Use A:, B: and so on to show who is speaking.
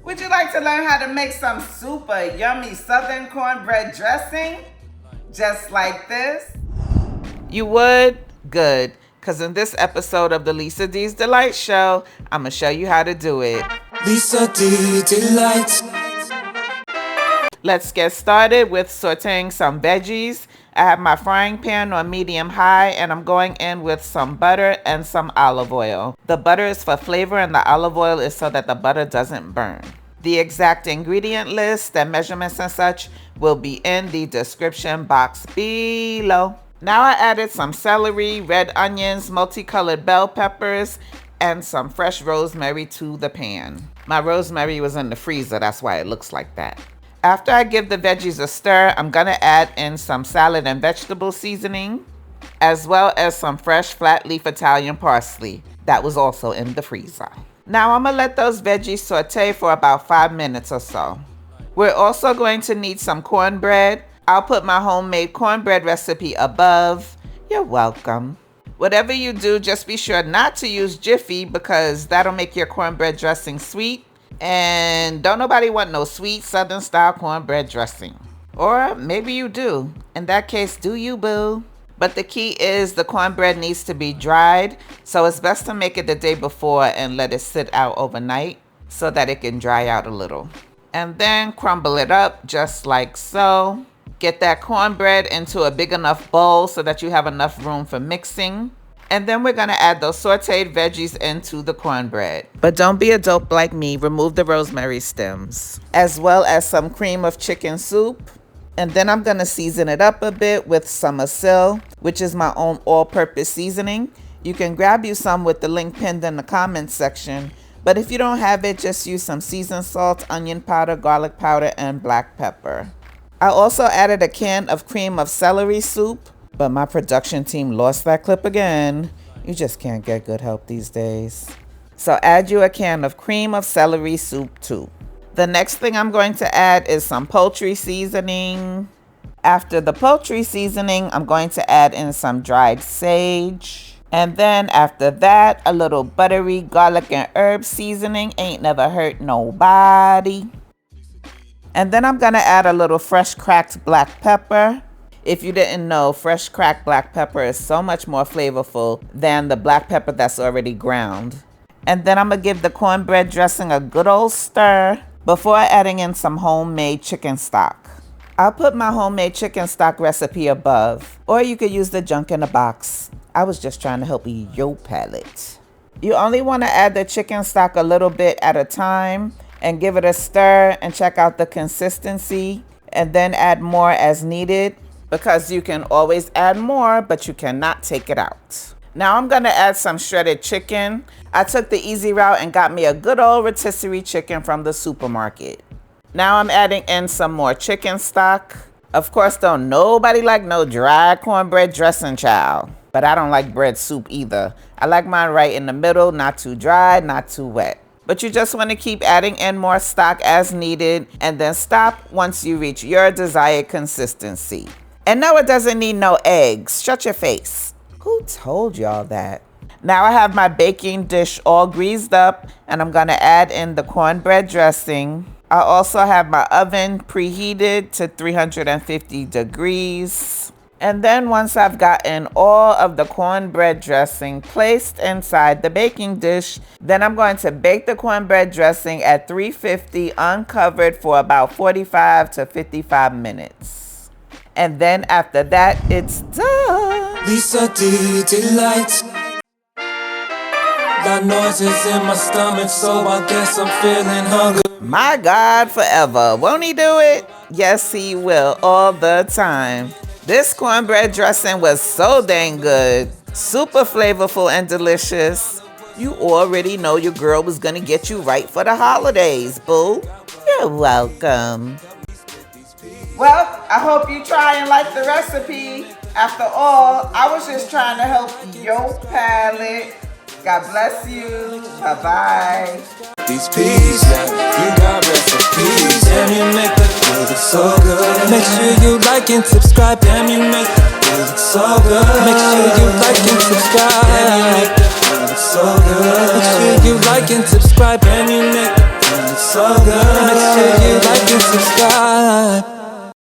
A: Would you like to learn how to make some super yummy Southern cornbread dressing? Just like this? You would? Good. Because in this episode of the Lisa D's Delight Show, I'm going to show you how to do it.
B: Lisa D Delight.
A: Let's get started with sauteing some veggies. I have my frying pan on medium high and I'm going in with some butter and some olive oil. The butter is for flavor and the olive oil is so that the butter doesn't burn. The exact ingredient list and measurements and such will be in the description box below. Now I added some celery, red onions, multicolored bell peppers, and some fresh rosemary to the pan. My rosemary was in the freezer, that's why it looks like that. After I give the veggies a stir, I'm gonna add in some salad and vegetable seasoning, as well as some fresh flat leaf Italian parsley. That was also in the freezer. Now I'm gonna let those veggies saute for about 5 minutes or so. We're also going to need some cornbread. I'll put my homemade cornbread recipe above. You're welcome. Whatever you do, just be sure not to use Jiffy because that'll make your cornbread dressing sweet. And don't nobody want no sweet Southern style cornbread dressing. Or maybe you do. In that case, do you, boo? But the key is the cornbread needs to be dried. So it's best to make it the day before and let it sit out overnight so that it can dry out a little. And then crumble it up just like so. Get that cornbread into a big enough bowl so that you have enough room for mixing. And then we're going to add those sauteed veggies into the cornbread. But don't be a dope like me. Remove the rosemary stems. As well as some cream of chicken soup. And then I'm going to season it up a bit with some ASIL, which is my own all-purpose seasoning. You can grab you some with the link pinned in the comments section. But if you don't have it, just use some seasoned salt, onion powder, garlic powder, and black pepper. I also added a can of cream of celery soup. But my production team lost that clip again. You just can't get good help these days. So add you a can of cream of celery soup too. The next thing I'm going to add is some poultry seasoning. After the poultry seasoning, I'm going to add in some dried sage. And then after that, a little buttery garlic and herb seasoning. Ain't never hurt nobody. And then I'm gonna add a little fresh cracked black pepper. If you didn't know, fresh cracked black pepper is so much more flavorful than the black pepper that's already ground. And then I'm going to give the cornbread dressing a good old stir before adding in some homemade chicken stock. I'll put my homemade chicken stock recipe above, or you could use the junk in the box. I was just trying to help you your palate. You only want to add the chicken stock a little bit at a time and give it a stir and check out the consistency and then add more as needed. Because you can always add more, but you cannot take it out. Now I'm gonna add some shredded chicken. I took the easy route and got me a good old rotisserie chicken from the supermarket. Now I'm adding in some more chicken stock. Of course, don't nobody like no dry cornbread dressing, child. But I don't like bread soup either. I like mine right in the middle, not too dry, not too wet. But you just want to keep adding in more stock as needed and then stop once you reach your desired consistency. And no, it doesn't need no eggs. Shut your face. Who told y'all that? Now I have my baking dish all greased up and I'm gonna add in the cornbread dressing. I also have my oven preheated to 350 degrees. And then once I've gotten all of the cornbread dressing placed inside the baking dish, then I'm going to bake the cornbread dressing at 350 uncovered for about 45 to 55 minutes. And then after that, it's done.
B: Lisa D Delight. Got noises in my stomach, so I guess I'm feeling hungry.
A: My God, forever. Won't he do it? Yes, he will, all the time. This cornbread dressing was so dang good. Super flavorful and delicious. You already know your girl was gonna get you right for the holidays, boo. You're welcome. Well, I hope you try and like the recipe. After all, I was just trying to help your palate. God bless you. Bye-bye.
B: These peas, yeah, you got recipes. Damn, you make the food look so good. Make sure you like and subscribe. Damn, you make the food look so good. Make sure you like and subscribe. Damn, you make the food look so good. Make sure you like and subscribe. Damn, you make the food look so good. so good. Make sure you like and subscribe.